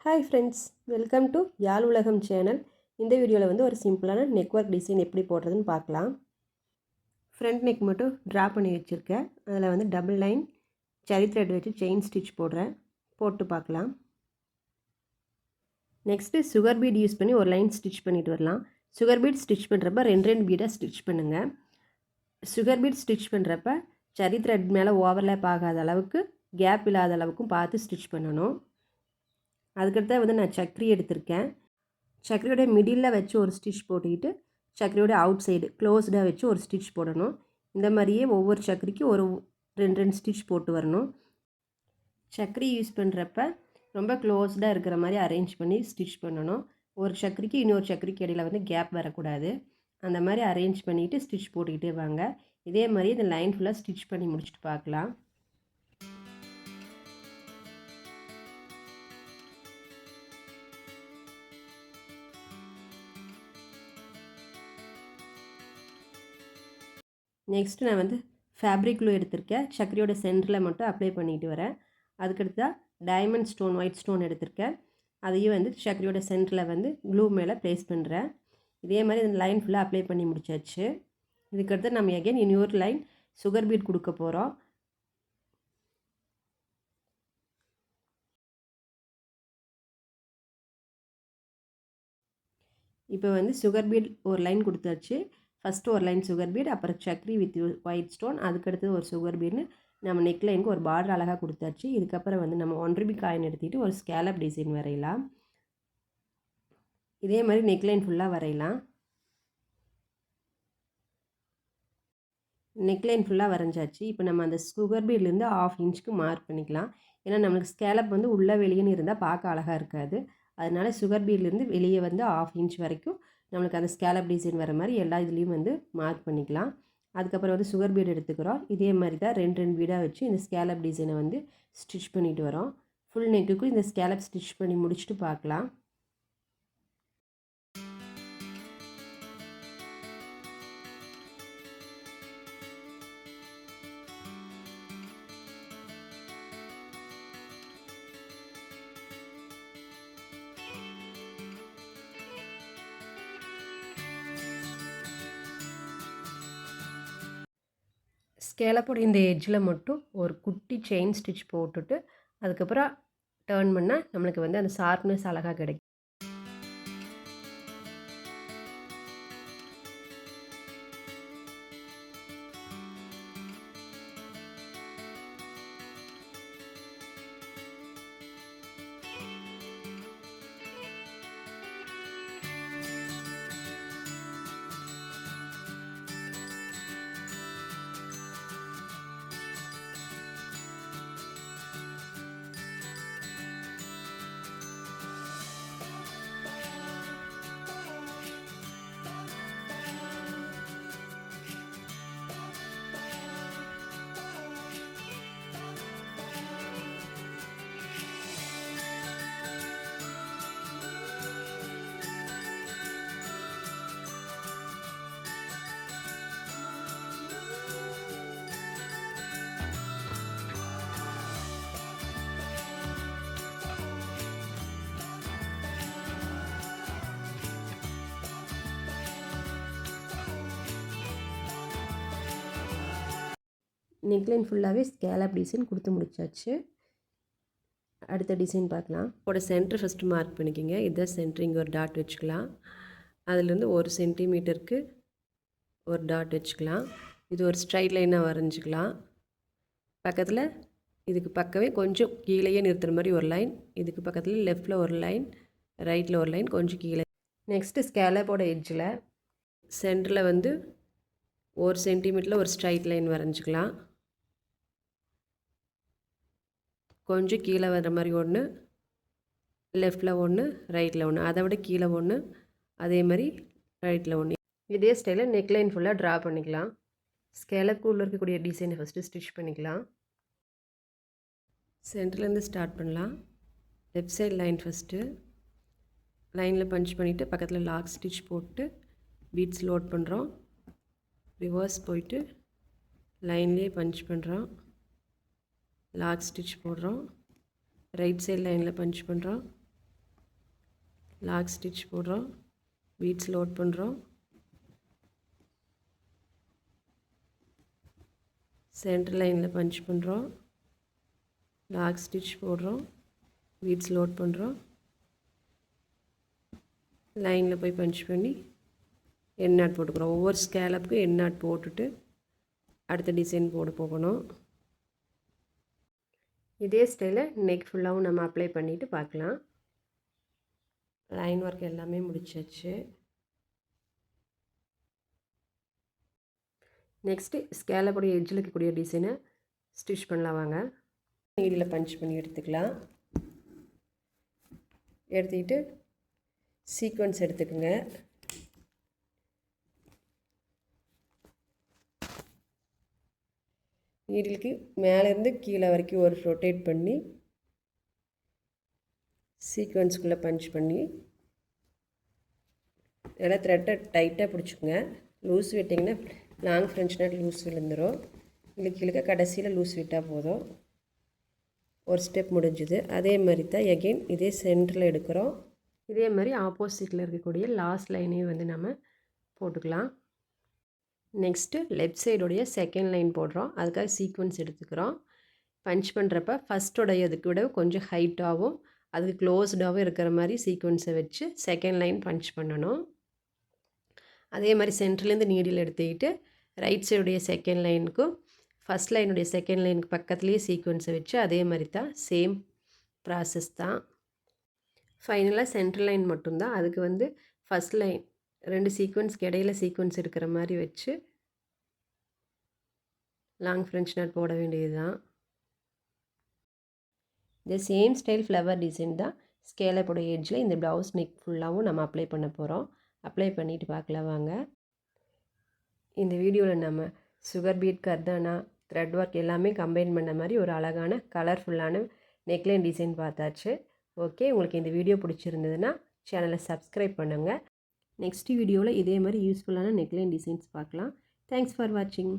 Hi friends, welcome to யாழ் உலகம் channel. இந்த வீடியோவில் வந்து ஒரு சிம்பிளான நெக் ஒர்க் டிசைன் எப்படி போடுறதுன்னு பார்க்கலாம். ஃப்ரண்ட் நெக் மட்டும் ட்ரா பண்ணி வச்சுருக்கேன். அதில் வந்து டபுள் லைன் சரி த்ரெட் வச்சு செயின் ஸ்டிச் போடுறேன். போட்டு பார்க்கலாம். நெக்ஸ்ட்டு சுகர் பீட் யூஸ் பண்ணி ஒரு லைன் ஸ்டிச் பண்ணிட்டு வரலாம். சுகர் பீட் ஸ்டிச் பண்ணுறப்ப ரெண்டு பீடாக ஸ்டிச் பண்ணுங்கள். சுகர் பீட் ஸ்டிச் பண்ணுறப்ப சரி த்ரெட் மேலே ஓவர்லேப் ஆகாத அளவுக்கு, கேப் இல்லாத அளவுக்கும் பார்த்து ஸ்டிச் பண்ணணும். அதுக்கடுத்து வந்து நான் சக்கரி எடுத்திருக்கேன். சக்கரையோட மிடில் வச்சு ஒரு ஸ்டிச் போட்டுக்கிட்டு சக்கரையோட அவுட் சைடு க்ளோஸ்டாக வச்சு ஒரு ஸ்டிச் போடணும். இந்த மாதிரியே ஒவ்வொரு சக்கரைக்கும் ஒரு ரெண்டு ஸ்டிச் போட்டு வரணும். சக்கரை யூஸ் பண்ணுறப்ப ரொம்ப க்ளோஸ்டாக இருக்கிற மாதிரி அரேஞ்ச் பண்ணி ஸ்டிச் பண்ணணும். ஒரு சக்கரைக்கு இன்னொரு சக்கரைக்கு இடையில் வந்து கேப் வரக்கூடாது. அந்த மாதிரி அரேஞ்ச் பண்ணிவிட்டு ஸ்டிச் போட்டுக்கிட்டே வாங்க. இதே மாதிரி இந்த லைன் ஃபுல்லாக ஸ்டிச் பண்ணி முடிச்சுட்டு பார்க்கலாம். நெக்ஸ்ட்டு நான் வந்து ஃபேப்ரிக் க்ளூ எடுத்திருக்கேன். சக்கரையோட சென்டரில் மட்டும் அப்ளை பண்ணிட்டு வரேன். அதுக்கடுத்து டைமண்ட் ஸ்டோன், ஒயிட் ஸ்டோன் எடுத்திருக்கேன். அதையும் வந்து சக்கரையோட சென்டரில் வந்து க்ளூ மேலே ப்ளேஸ் பண்ணுறேன். இதே மாதிரி இந்த லைன் ஃபுல்லாக அப்ளை பண்ணி முடிச்சாச்சு. இதுக்கடுத்து நம்ம எகைன் இன்னொரு லைன் சுகர் பீட் கொடுக்க போகிறோம். இப்போ வந்து சுகர் பீட் ஒரு லைன் கொடுத்தாச்சு. ஃபஸ்ட்டு ஒரு லைன் சுகர் பீட், அப்புறம் சக்கரி வித் ஒயிட் ஸ்டோன், அதுக்கடுத்து ஒரு சுகர் பீட்னு நம்ம நெக் லைனுக்கு ஒரு பார்டர் அழகாக கொடுத்தாச்சு. இதுக்கப்புறம் வந்து நம்ம 1 ரூபி காயின் எடுத்துகிட்டு ஒரு ஸ்கேலப் டிசைன் வரையலாம். இதே மாதிரி நெக் லைன் ஃபுல்லாக வரையலாம். நெக் லைன் ஃபுல்லாக வரைஞ்சாச்சு. இப்போ நம்ம அந்த சுகர் பீட்லேருந்து 1/2 இன்ச்சுக்கு மார்க் பண்ணிக்கலாம். ஏன்னா நம்மளுக்கு ஸ்கேலப் வந்து உள்ளே வெளியேன்னு இருந்தால் பார்க்க அழகாக இருக்காது. அதனால் சுகர் பீட்லேருந்து வெளியே வந்து 1/2 இன்ச் வரைக்கும் நம்மளுக்கு அந்த ஸ்கேலப் டிசைன் வர மாதிரி எல்லா இதுலேயும் வந்து மார்க் பண்ணிக்கலாம். அதுக்கப்புறம் வந்து சுகர் பீட் எடுத்துக்கிறோம். இதே மாதிரி தான் ரெண்டு பீடாக வச்சு இந்த ஸ்கேலப் டிசைனை வந்து ஸ்டிச் பண்ணிட்டு வரோம். ஃபுல் நெக்குக்கும் இந்த ஸ்கேலப் ஸ்டிச் பண்ணி முடிச்சுட்டு பார்க்கலாம். ஸ்கேலப்போட இந்த எட்ஜில் மட்டும் ஒரு குட்டி செயின் ஸ்டிச் போட்டுட்டு அதுக்கப்புறம் டர்ன் பண்ணால் நம்மளுக்கு வந்து அந்த ஷார்ப்னஸ் அழகாக கிடைக்கும். நெக்லைன் ஃபுல்லாகவே ஸ்கேலப் டிசைன் கொடுத்து முடிச்சாச்சு. அடுத்த டிசைன் பார்க்கலாம். இதோட சென்டர் ஃபஸ்ட்டு மார்க் பண்ணிக்கோங்க. இதுதான் சென்டர். இங்கே ஒரு டாட் வச்சுக்கலாம். அதுலேருந்து 1 சென்டிமீட்டருக்கு ஒரு டாட் வச்சுக்கலாம். இது ஒரு ஸ்ட்ரைட் லைனாக வரைஞ்சிக்கலாம். பக்கத்தில் இதுக்கு பக்கமே கொஞ்சம் கீழேயே நிறுத்துகிற மாதிரி ஒரு லைன், இதுக்கு பக்கத்தில் லெஃப்டில் ஒரு லைன், ரைட்டில் ஒரு லைன், கொஞ்சம் கீழே. நெக்ஸ்ட்டு ஸ்கேலப்போட எட்ஜில் சென்டரில் வந்து 1 சென்டிமீட்டரில் ஒரு ஸ்ட்ரைட் லைன் வரைஞ்சிக்கலாம். கொஞ்சம் கீழே வர்ற மாதிரி ஒன்று, லெஃப்டில் ஒன்று, ரைட்டில் ஒன்று, அதை விட கீழே ஒன்று, அதே மாதிரி ரைட்டில் ஒன்று. இதே ஸ்டைலில் நெக்லைன் ஃபுல்லாக ட்ரா பண்ணிக்கலாம். ஸ்கேலப்புக்குள்ளே இருக்கக்கூடிய டிசைனை ஃபஸ்ட்டு ஸ்டிச் பண்ணிக்கலாம். சென்டர்லேருந்து ஸ்டார்ட் பண்ணலாம். லெஃப்ட் சைடு லைன் ஃபஸ்ட்டு லைனில் பஞ்ச் பண்ணிவிட்டு பக்கத்தில் லாக் ஸ்டிச் போட்டு பீட்ஸ் லோட் பண்ணுறோம். ரிவர்ஸ் போயிட்டு லைன்லேயே பஞ்ச் பண்ணுறோம். லாக் ஸ்டிச் போடுறோம். ரைட் சைடு லைனில் பஞ்ச் பண்ணுறோம். லாக் ஸ்டிச் போடுறோம், பீட்ஸ் லோட் பண்ணுறோம், சென்டர் லைனில் பஞ்ச் பண்ணுறோம், லாக் ஸ்டிச் போடுறோம், பீட்ஸ் லோட் பண்ணுறோம், லைனில் போய் பஞ்ச் பண்ணி எண்ட் நாட் போட்டுக்கிறோம். ஒவ்வொரு ஸ்கேலப்புக்கும் எண்ட் நாட் போட்டுட்டு அடுத்த டிசைன் போகணும். இதே ஸ்டைலில் நெக் ஃபுல்லாகவும் நம்ம அப்ளை பண்ணிவிட்டு பார்க்கலாம். லைன் ஒர்க் எல்லாமே முடிச்சாச்சு. நெக்ஸ்ட்டு ஸ்கேலப்போடைய எட்ஜில் இருக்கக்கூடிய டிசைனை ஸ்டிச் பண்ணலாம் வாங்க. நீடியில் பஞ்ச் பண்ணி எடுத்துக்கலாம். எடுத்துக்கிட்டு சீக்வன்ஸ் எடுத்துக்கோங்க. நீடிலுக்கு மேலேருந்து கீழே வரைக்கும் ஒரு ரொட்டேட் பண்ணி சீக்வன்ஸுக்குள்ளே பஞ்ச் பண்ணி நல்லா த்ரெட்டை டைட்டாக பிடிச்சிக்கோங்க. லூஸ் விட்டிங்கன்னா லாங் ஃப்ரெஞ்ச் நாட் லூஸ் விழுந்துடும். இழுக்க கடைசியில் லூஸ் விட்டால் போதும். ஒரு ஸ்டெப் முடிஞ்சுது. அதே மாதிரி தான் எகெயின் இதே சென்டரில் எடுக்கிறோம். இதே மாதிரி ஆப்போசிட்டில் இருக்கக்கூடிய லாஸ்ட் லைனையும் வந்து நம்ம போட்டுக்கலாம். நெக்ஸ்ட்டு லெஃப்ட் சைடுடைய செகண்ட் லைன் போடுறோம். அதுக்காக சீக்வன்ஸ் எடுத்துக்கிறோம். பஞ்ச் பண்ணுறப்ப ஃபஸ்ட்டோடையதுக்கு விட கொஞ்சம் ஹைட்டாகவும் அதுக்கு க்ளோஸ்டாகவும் இருக்கிற மாதிரி சீக்வன்ஸை வச்சு செகண்ட் லைன் பஞ்ச் பண்ணணும். அதே மாதிரி சென்டர்லேருந்து நீடில் எடுத்துக்கிட்டு ரைட் சைடுடைய செகண்ட் லைனுக்கும் ஃபஸ்ட் லைனுடைய செகண்ட் லைனுக்கு பக்கத்துலேயே சீக்வன்ஸை வச்சு அதே மாதிரி தான் சேம் ப்ராசஸ் தான். ஃபைனலாக சென்டர் லைன் மட்டும்தான். அதுக்கு வந்து ஃபஸ்ட் லைன் 2 சீக்வன்ஸ்க்கு இடையில சீக்வன்ஸ் இருக்கிற மாதிரி வச்சு லாங் ஃப்ரெஞ்ச் நாட் போட வேண்டியது தான். இந்த சேம் ஸ்டைல் ஃப்ளவர் டிசைன் தான் ஸ்கேலப்போட எட்ஜில் இந்த ப்ளவுஸ் நெக் ஃபுல்லாகவும் நம்ம அப்ளை பண்ண போகிறோம். அப்ளை பண்ணிவிட்டு பார்க்கலாம் வாங்க. இந்த வீடியோவில் நம்ம சுகர் பீட், கர்தானா, த்ரெட் ஒர்க் எல்லாமே கம்பைன் பண்ண மாதிரி ஒரு அழகான கலர்ஃபுல்லான நெக்லைன் டிசைன் பார்த்தாச்சு. ஓகே, உங்களுக்கு இந்த வீடியோ பிடிச்சிருந்ததுன்னா சேனலை சப்ஸ்கிரைப் பண்ணுங்கள். நெக்ஸ்ட் வீடியோவில் இதே மாதிரி யூஸ்ஃபுல்லான நெக்லைன் டிசைன்ஸ் பார்க்கலாம். தேங்க்ஸ் ஃபார் வாட்சிங்.